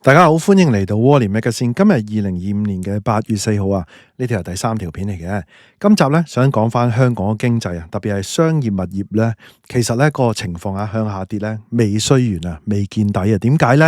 大家好，歡迎嚟到窩廉 Magazine。今日2025年嘅8月4號啊，呢條係第3條片嚟嘅。今集咧想講翻香港嘅經濟啊，特別係商業物業咧，其實咧個情況向下跌咧，未衰完啊，未見底啊。點解咧？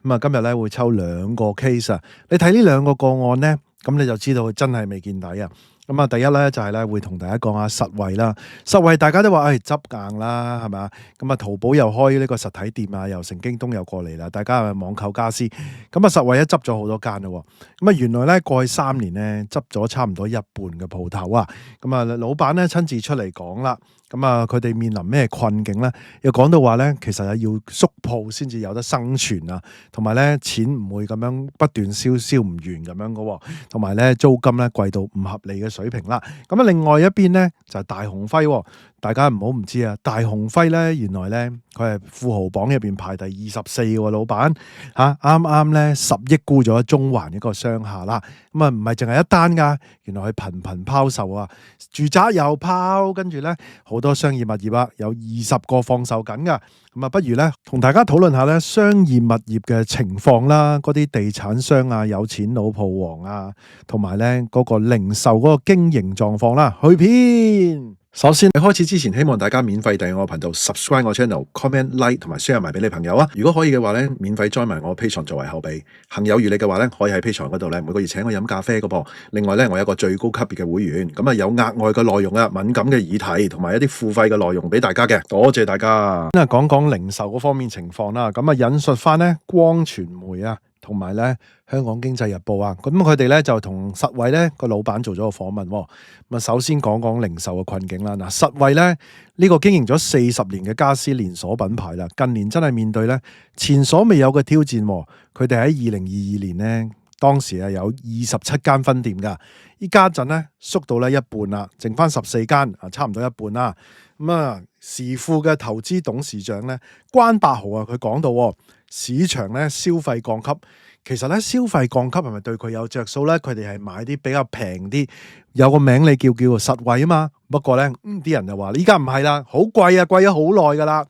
咁啊，今日咧會抽兩個 case 啊，你睇呢兩個個案咧，咁你就知道佢真係未見底啊。咁啊，第一咧就係咧會同大家講下實惠啦。實惠大家都話執硬啦，係咪啊？咁啊，淘寶又開呢個實體店啊，又成京東又過嚟啦，大家係網購家私。咁啊，實惠執咗好多間咯。咁啊，原來咧過去3年咧執咗差唔多一半嘅鋪頭啊。咁啊，老闆咧親自出嚟講啦。咁啊，佢哋面臨咩困境咧？又講到話咧，其實係要縮鋪先至有得生存啊，同埋咧錢唔會咁樣不斷燒唔完咁樣噶，同埋咧租金咧貴到唔合理嘅水平啦。咁啊，另外一邊咧就係大鴻輝，大家唔好唔知啊，大鴻輝咧原來咧佢係富豪榜入邊排第24嘅老闆吓，啱啱咧10億沽咗中環一個商廈啦。咁啊，唔係淨係一單噶，原來佢頻拋售啊，住宅又拋，跟住咧好多商業物業啊，有20個放售緊噶。咁啊，不如咧同大家討論下咧商業物業嘅情況啦，嗰啲地產商啊、有錢佬鋪王啊，同埋咧嗰個零售嗰個經營狀況啦。去片。首先，喺開始之前，希望大家免費訂閱我頻道 ，subscribe 我 channel，comment like 同埋 share 埋俾你朋友啊！如果可以嘅話咧，免費 join 埋我 Patreon 作為後備。行有餘力嘅話咧，可以喺 Patreon 嗰度咧每個月請我飲咖啡嘅噃。另外咧，我有一個最高級別嘅會員，咁啊有額外嘅內容啊，敏感嘅議題同埋一啲付費嘅內容俾大家嘅。多謝大家。咁啊，講講零售嗰方面情況啦。咁啊，引述翻咧光傳媒啊，同埋咧香港經濟日報啊，咁佢哋咧就同實惠咧個老闆做咗個訪問。咁啊，首先講講零售嘅困境啦。嗱，實惠咧呢個經營咗40年嘅家私連鎖品牌啦，近年真係面對咧前所未有嘅挑戰。佢哋喺2022年咧，當時係有27間分店噶，依家陣咧縮到咧一半啦，剩翻14間啊，差唔多一半啦。咁啊，時富嘅投資董事長咧關百豪啊，佢講到市場咧消費降級。其實咧消費降級係咪對佢有着數咧？佢哋係買啲比較平啲，有個名你叫做實惠啊嘛。不過咧，啲人就話依家唔係啦，好貴啊，貴咗好耐噶啦。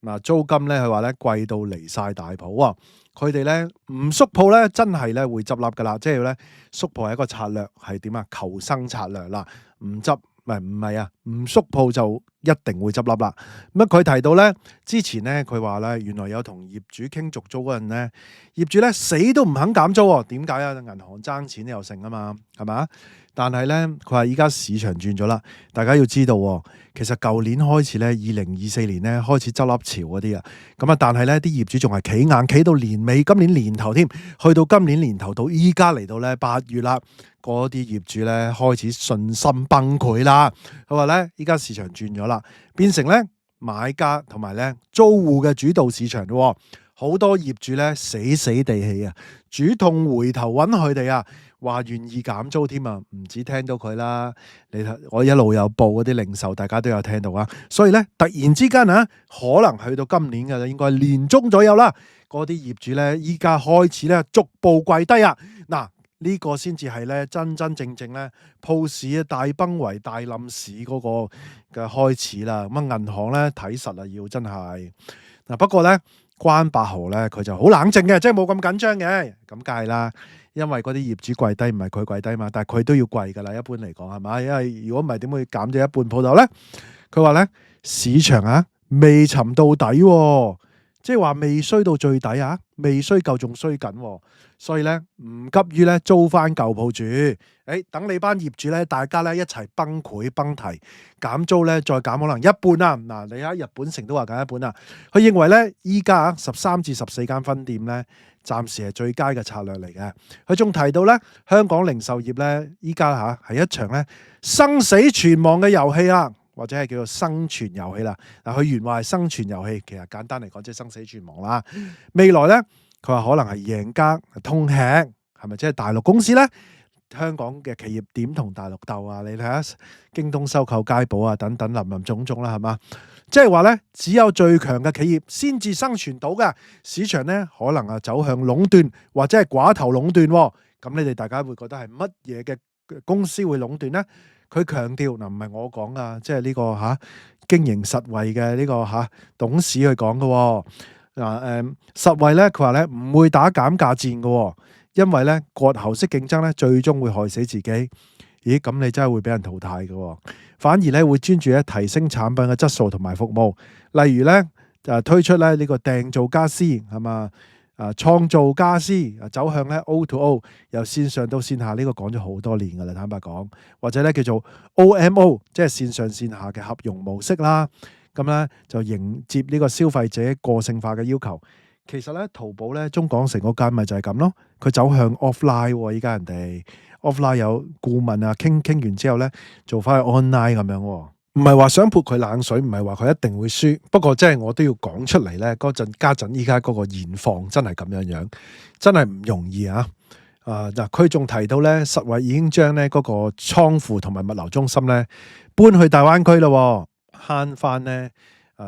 嗱，租金咧佢話咧貴到離晒大譜啊！佢哋咧唔縮鋪咧，真係咧會執笠噶啦。即係咧縮鋪係一個策略，係點啊？求生策略啦，唔縮鋪就一定會執笠啦。咁佢提到咧，之前咧佢話咧，原來有同業主傾續租嗰陣咧，業主咧死都唔肯減租。點解啊？銀行爭錢又剩啊嘛，係咪？但係咧，佢話依家市場轉咗啦，大家要知道，其實舊年開始咧，2024年咧開始執笠潮嗰啲啊，咁啊，但係咧啲業主仲係企硬，企到年尾，今年年頭添，去到今年年頭到依家嚟到咧8月啦，嗰啲業主咧開始信心崩潰啦。佢話咧，依家市場轉咗啦，變成咧買家同埋咧租戶嘅主導市場咯。好多業主咧死地氣啊，主動回頭揾佢哋啊，話願意減租添啊，唔止聽到佢啦，你睇我一路有報嗰啲零售，大家都有聽到啊。所以咧，突然之間啊，可能去到今年嘅應該係年中左右啦，嗰啲業主咧依家開始咧逐步跪低啊。嗱，呢個先至係咧真正咧鋪市大崩圍大冧市嗰個嘅開始啦。咁啊，銀行咧睇實啊，要真係嗱，不過咧。關百豪咧，佢就好冷靜嘅，即係冇咁緊張嘅，咁梗係啦，因為嗰啲業主跪低唔係佢跪低嘛，但係佢都要跪噶啦，一般嚟講係咪？因為如果唔係點會減咗一半鋪頭咧？佢話咧市場啊未沉到底，即係話未衰到最底啊，未衰夠仲衰緊，所以咧唔急於咧租翻舊鋪住，等你班業主咧，大家咧一齊崩潰崩堤，減租咧再減可能一半啊！嗱，你睇日本城都話減一半啊！佢認為咧依家13至14間分店咧，暫時係最佳嘅策略嚟嘅。佢仲提到咧，香港零售業咧依家係一場咧生死存亡嘅遊戲啊！或者係叫做生存遊戲啦，嗱，佢原話係生存遊戲，其實簡單嚟講即係生死存亡啦。未來咧，佢話可能係贏家通吃，係咪即係大陸公司咧？香港嘅企業點同大陸鬥啊？你睇下京東收購佳寶啊，等等林林總總啦，係嘛？即係話咧，只有最強嘅企業先至生存到嘅市場咧，可能啊走向壟斷或者係寡頭壟斷。咁你哋大家會覺得係乜嘢嘅公司會壟斷咧？佢強調嗱，唔係我講噶，即係呢個經營實惠嘅呢個董事去講嘅。實惠咧，佢話咧唔會打減價戰嘅，因為咧割喉式競爭咧最終會害死自己。咦，咁你真係會俾人淘汰嘅，反而咧會專注咧提升產品嘅質素同埋服務。例如咧推出咧呢個訂造家私係嘛，創造家私走向咧 O2O， 由線上到線下，呢個講咗好多年噶啦，坦白講，或者咧叫做 OMO， 即係線上線下嘅合用模式啦。咁咧就迎接呢個消費者個性化嘅要求。其實咧淘寶咧中港城嗰間咪就係咁咯，佢走向 offline，依家人哋 offline 有顧問啊，傾完之後咧做翻去 online 咁樣，唔係話想潑佢冷水，唔係話佢一定會輸，不過即係我都要講出嚟咧，家陣依家嗰個現況真係咁樣樣，真係唔容易啊！嗱，佢仲提到咧，實惠已經將咧嗰個倉庫同埋物流中心咧搬去大灣區咯，慳翻咧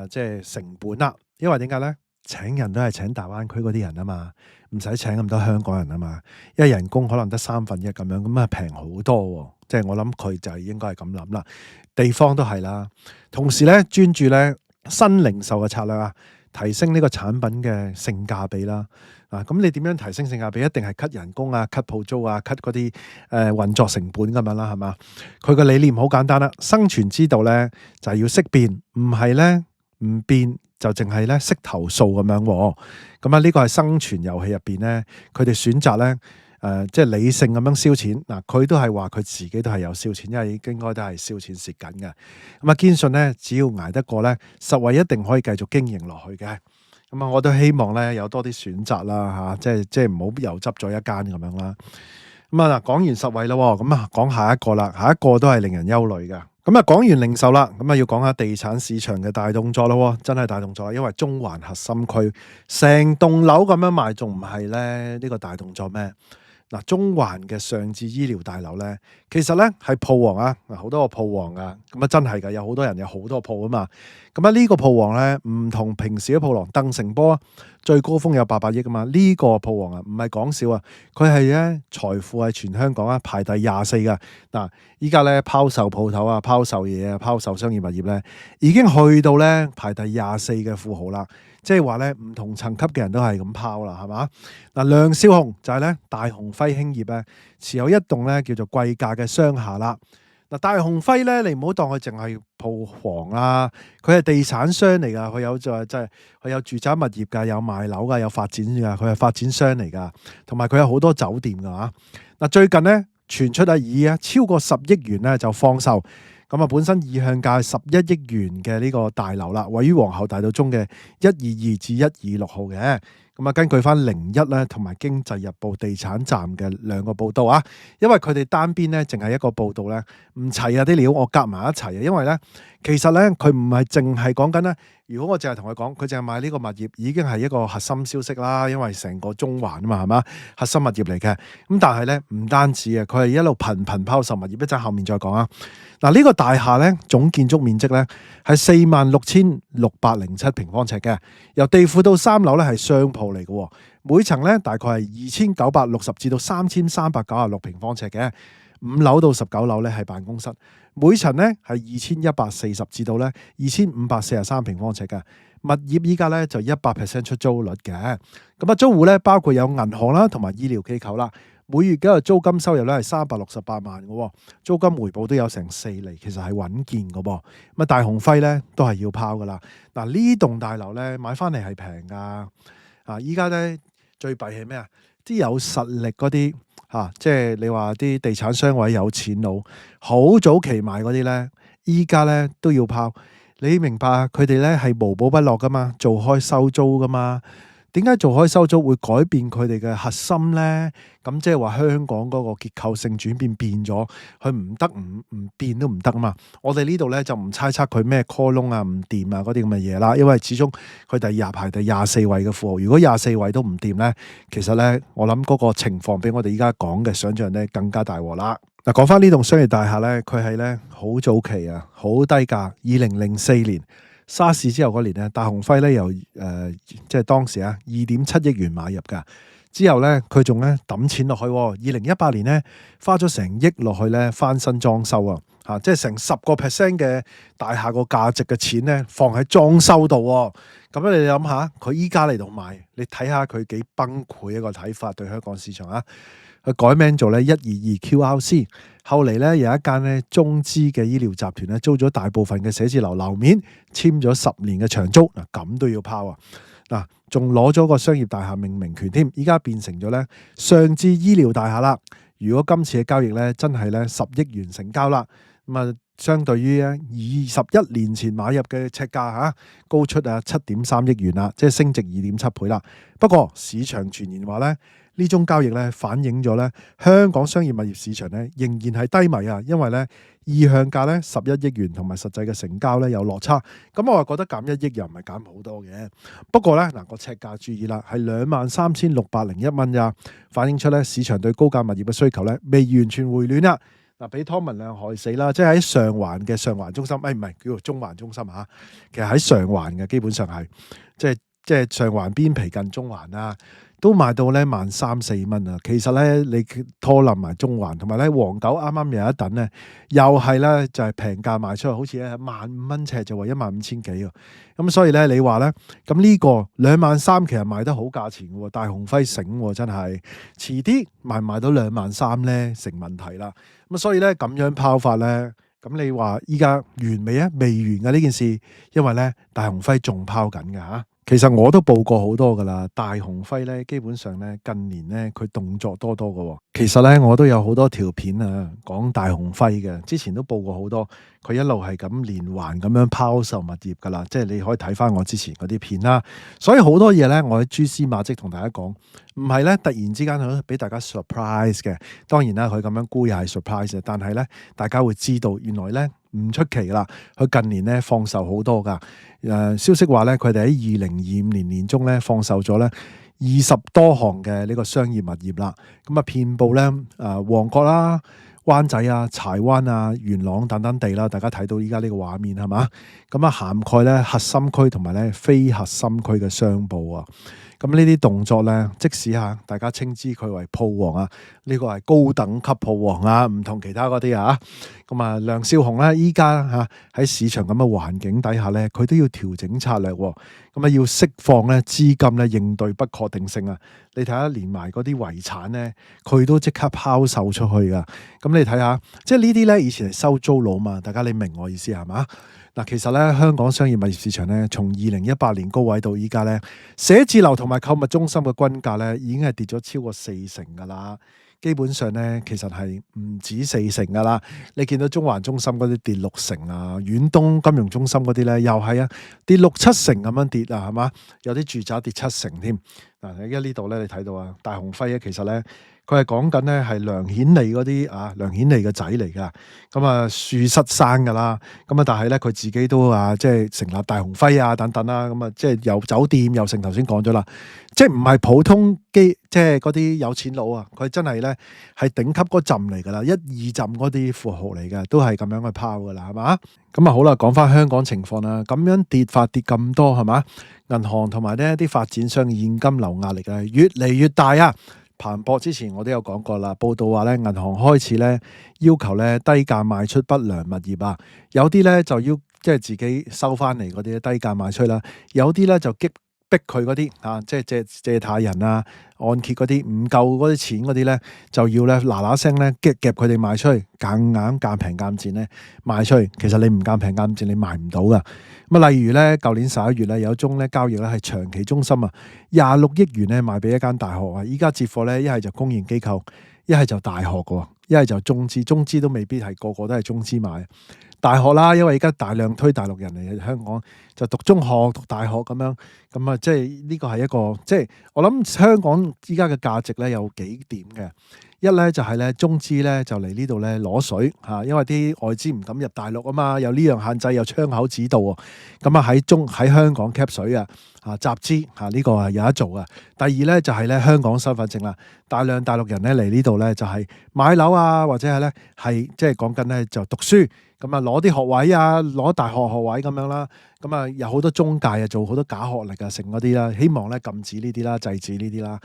即係成本啦。因為點解咧？請人都係請大灣區嗰啲人啊嘛，唔使請咁多香港人啊嘛，因為人工可能得1/3咁樣，咁啊平好多。即係我諗佢就係應該係咁諗啦。地方都係啦，同時咧專注咧新零售嘅策略啊，提升呢個產品嘅性價比啦。咁你點樣提升性價比？一定係 cut 人工啊、cut 鋪租啊、cut 嗰啲運作成本咁樣啦，係嘛？佢個理念好簡單啦，生存之道咧就係要識變，唔係咧唔變就淨係咧識投訴咁樣。咁啊呢個係生存遊戲入邊咧，佢哋選擇咧即係理性咁樣燒錢。佢都係話佢自己都係有燒錢，因為應該都係燒錢蝕緊嘅。咁堅信咧，只要捱得過咧，實惠一定可以繼續經營落去嘅。咁我都希望咧有多啲選擇啦，即係唔好又執咗一間咁樣啦。咁講完實惠啦，咁講下一個啦，下一個都係令人憂慮嘅。咁講完零售啦，咁要講下地產市場嘅大動作咯，真係大動作，因為中環核心區成棟樓咁樣賣，仲唔係咧呢個大動作咩？中環嘅上至醫療大樓咧，其實咧係鋪王啊，好多個鋪王噶，咁真係噶，有好多人有好多鋪啊嘛。咁呢個鋪王咧唔同平時嘅鋪王，鄧成波最高峰有800億啊嘛。呢個鋪王啊唔係講笑啊，佢係咧財富係全香港啊排第24噶。依家咧拋售鋪頭啊、拋售嘢啊、拋售商業物業咧，已經去到咧排第24嘅富豪啦。即係話咧，唔同層級嘅人都係咁拋啦，係嘛？梁少雄就係咧大鴻輝興業咧持有一棟咧叫做貴價嘅商廈啦。大鴻輝咧，你唔好當佢淨係鋪王啦，佢係地產商嚟噶，佢有佢有住宅物業噶，有賣樓噶，有發展噶，佢係發展商嚟噶，同埋佢有好多酒店噶吓。最近咧傳出以超過10億元咧就放售。本身意向價11億元嘅呢個大樓啦，位於皇后大道中嘅122至126號嘅。根據翻01咧同埋經濟日報地產站嘅兩個報道啊，因為佢哋單邊咧淨係一個報道咧唔齊啊啲料，我夾埋一齊啊，因為咧其實咧佢唔係淨係講緊咧，如果我淨係同佢講，佢淨係買呢個物業已經係一個核心消息啦，因為成個中環啊嘛，係嘛，核心物業嚟嘅。但係咧唔單止啊，佢係一路頻拋售物業，一陣後面再講啊。呢個大廈咧總建築面積咧係46,607平方尺嘅，由地庫到3樓咧係商鋪嚟嘅，每層咧大概係2,960至到3,396平方尺嘅，5樓到19樓咧係辦公室，每層咧係2,140至到咧2,543平方尺嘅物業，依家咧就100% 出租率嘅。租戶咧包括有銀行啦同埋醫療機構啦。每月嘅租金收入咧係368萬嘅，租金回報都有成4厘，其實係穩健嘅噃。大鴻輝咧都係要拋噶啦。呢棟大樓咧買翻嚟係平噶。依家咧最弊係咩啊？啲有實力嗰啲即係你話啲地產商或者有錢佬，好早期買嗰啲咧，依家咧都要拋。你明白佢哋咧係無寶不落噶嘛，做開收租噶嘛。點解做開收租會改變佢哋嘅核心呢？咁即係話香港嗰個結構性轉變咗，佢唔得唔變都唔得啊嘛！我哋呢度咧就唔猜測佢咩 call 窿啊、唔掂啊嗰啲咁嘅嘢啦，因為始終佢排第24位嘅富豪，如果24位都唔掂咧，其實咧我諗嗰個情況比我哋依家講嘅想象咧更加大鑊啦。講翻呢棟商業大廈咧，佢係咧好早期啊，好低價，2004年。沙士之後嗰年咧，大鴻輝咧由即係當時2.7億元買入㗎，之後咧，佢仲咧抌錢落去，2018年咧花咗成億落去咧翻新裝修啊，即係成10% 嘅大廈個價值嘅錢咧放喺裝修度喎。咁你諗下，佢依家嚟到賣，你睇下佢幾崩潰一個睇法對香港市場啊！佢改名做咧122QRC，後嚟咧有一間咧中資嘅醫療集團咧租咗大部分嘅寫字樓樓面，簽咗10年嘅長租，嗱咁都要拋啊！嗱，仲攞咗個商業大廈命名權添，依家變成咗咧上至醫療大廈啦。如果今次嘅交易咧真係咧10億元成交啦，咁啊相對於咧21年前買入嘅尺價高出7.3億元啦，即係升值2.7倍啦。不過市場傳言話咧，呢宗交易咧反映咗咧香港商業物業市場咧仍然係低迷啊，因為咧意向價咧11億元同埋實際嘅成交咧有落差。咁我覺得減1億又唔係減好多嘅。不過咧嗱個尺價注意啦，係23,601蚊咋，反映出咧市場對高價物業嘅需求咧未完全回暖啦。嗱，俾湯文亮害死啦！即係喺上環嘅上環中心，唔係叫做中環中心嚇，其實喺上環嘅基本上係即係上環邊皮近中環啊，都賣到咧13,400啊！其實咧你拖冧埋中環，同埋咧黃九啱啱有一等咧，又係咧就係平價賣出去，好似咧15,000蚊尺就話15,000幾啊！咁所以咧你話咧，咁呢個23,000其實賣得好價錢嘅喎，大鴻輝醒喎真係，遲啲賣唔賣到23,000咧成問題啦。咁所以咧咁樣拋法咧，咁你話依家完未啊？未完嘅呢件事，因為咧大鴻輝仲拋緊嘅嚇。其實我都報過好多噶啦，大鴻輝咧基本上咧近年咧佢動作多多嘅。其實咧我都有好多條片啊講大鴻輝嘅，之前都報過好多，佢一路係咁連環咁樣拋售物業噶啦，即係你可以睇翻我之前嗰啲片啦。所以好多嘢咧，我喺蛛絲馬跡同大家講，唔係咧突然之間去俾大家 surprise 嘅。當然啦，佢咁樣估又係 surprise 嘅，但係咧大家會知道原來咧唔出奇啦。佢近年咧放售好多噶，消息話咧佢哋喺2025年年中咧放售咗咧20多項嘅呢個商業物業啦。咁啊遍佈咧旺角啦、灣仔啊、柴灣啊、元朗等等地啦，大家睇到依家呢個畫面係嘛？咁啊涵蓋咧核心區同埋咧非核心區嘅商鋪啊。咁呢啲動作咧，即使大家稱之佢為鋪王啊，呢個係高等級鋪王啊，唔同其他嗰啲啊。咁啊，梁少雄咧，依家喺市場咁嘅環境底下咧，佢都要調整策略喎。咁啊，要釋放咧資金咧，應對不確定性啊。你睇下連埋嗰啲遺產咧，佢都即刻拋售出去噶。咁你睇下，即係呢啲咧，以前係收租佬嘛，大家你明我意思係嘛？嗱，其實咧，香港商業物業市場咧，從2018年高位到依家咧，寫字樓同埋購物中心嘅均價咧，已經係跌咗超過40%噶啦。基本上咧，其實係唔止40%噶啦。你見到中環中心嗰啲跌60%啊，遠東金融中心嗰啲咧，又係跌6-7成咁樣跌啊，係嘛？有啲住宅跌7成添。嗱，而家呢度咧，你睇到啊，大鴻輝咧，其實咧。佢係講緊咧係梁顯利嗰啲梁顯利嘅仔嚟噶，咁啊樹室生噶啦，咁啊但係咧佢自己都即係成立大鴻輝啊等等啦，咁啊即係有酒店又成頭先講咗啦，即係唔係普通即係嗰啲有錢佬啊，佢真係咧係頂級嗰陣嚟噶啦，一二陣嗰啲富豪嚟嘅，都係咁樣去拋噶啦，係嘛？咁啊好啦，講翻香港情況啦，咁樣跌法跌咁多係嘛？銀行同埋呢啲發展商現金流壓力啊越嚟越大啊！彭博之前我都有講過啦，報道話咧銀行開始咧要求咧低價賣出不良物業啊，有啲咧就要即係自己收翻嚟嗰啲低價賣出啦，有啲咧就逼佢嗰啲即係借貸人啊按揭嗰啲唔夠嗰啲錢嗰啲咧就要咧嗱嗱聲咧夾佢哋賣出去，夾硬賤平賤賤咧賣出去。其實你唔賤平賤賤你賣唔到噶。咁啊，例如咧舊年11月咧有一宗咧交易咧係長期中心26億元咧賣俾一間大學啊，依家接貨咧一係就公營機構，一係就大學嘅，一係就中資都未必係個個都係中資買。大學啦，因為而家大量推大陸人嚟香港，就讀中學、讀大學咁樣，咁啊，即係呢個係一個，即係我諗香港依家嘅價值咧有幾點嘅。一咧就係咧中資咧就嚟呢度咧攞水嚇，因為啲外資唔敢入大陸啊嘛，有呢樣限制，有窗口指導喎。咁啊喺香港 cap 水集資呢個係有得做啊。第二咧就係咧香港身份證啦，大量大陸人咧嚟呢度咧就係買樓啊，或者係咧係即係講緊咧就讀書，咁啊攞啲學位啊，攞大學學位咁樣啦。咁啊有好多中介做好多假學歷成嗰啲啦，希望咧禁止呢啲啦，制止呢啲啦。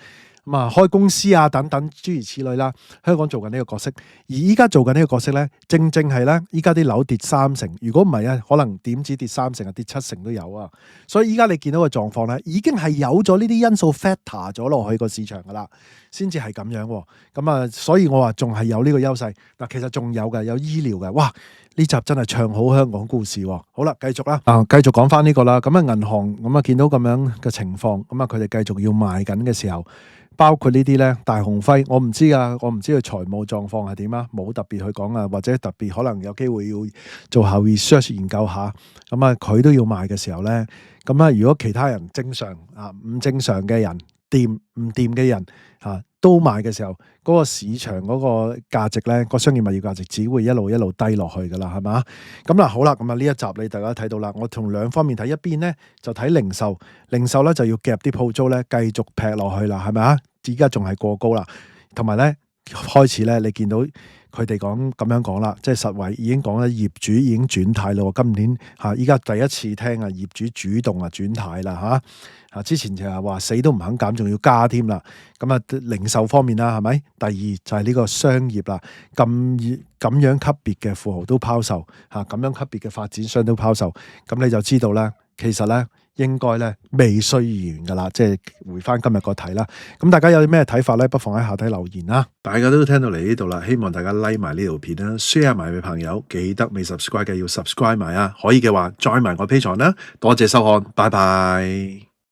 咁啊開公司啊等等諸如此類啦。香港做緊呢個角色，而依家做緊呢個角色咧，正正係咧依家啲樓跌30%，如果唔係啊，可能點止跌30%啊，跌70%都有啊。所以依家你見到個狀況咧，已經係有咗呢啲因素 factor 咗落去個市場噶啦，先至係咁樣喎。咁啊，所以我話仲係有呢個優勢。嗱，其實仲有嘅，有醫療嘅，哇！呢集真係唱好香港故事喎。好啦，繼續啦，繼續講翻呢個啦。咁啊，銀行咁啊見到咁樣嘅情況，咁啊佢哋繼續要賣緊嘅時候，包括呢啲咧大鴻輝，我唔知啊，我唔知佢財務狀況係點啊，冇特別去講啊，或者特別可能有機會要做下 research 研究下。咁啊，佢都要賣嘅時候咧，咁啊，如果其他人正常啊，唔正常嘅人，掂唔掂嘅人都賣嘅時候，嗰個市場嗰個價值咧，個商業物業價值只會一路一路低落去噶啦，係嘛？咁嗱，好啦，咁啊呢一集你大家睇到啦，我從兩方面睇，一邊咧就睇零售，零售咧就要夾啲鋪租咧繼續劈落去啦，係咪啊？而家仲係過高啦，同埋咧開始咧，你見到佢哋咁樣講啦，即係實惠已經講啦，業主已經轉態咯。今年依家第一次聽啊，業主主動轉態啦之前就係話死都唔肯減，仲要加添啦。咁啊，零售方面啦，係咪？第二就係呢個商業啦，咁樣級別嘅富豪都拋售咁樣級別嘅發展商都拋售，咁你就知道咧，其實咧應該咧未需完噶啦，即係回翻今日個題啦。咁大家有啲咩睇法咧？不妨喺下底留言啦。大家都聽到嚟呢度啦，希望大家 like 埋呢條片啦 ，share 埋俾朋友，記得未 subscribe 嘅要 subscribe 埋啊！可以嘅話，join埋我 Patreon啦。多謝收看，拜拜。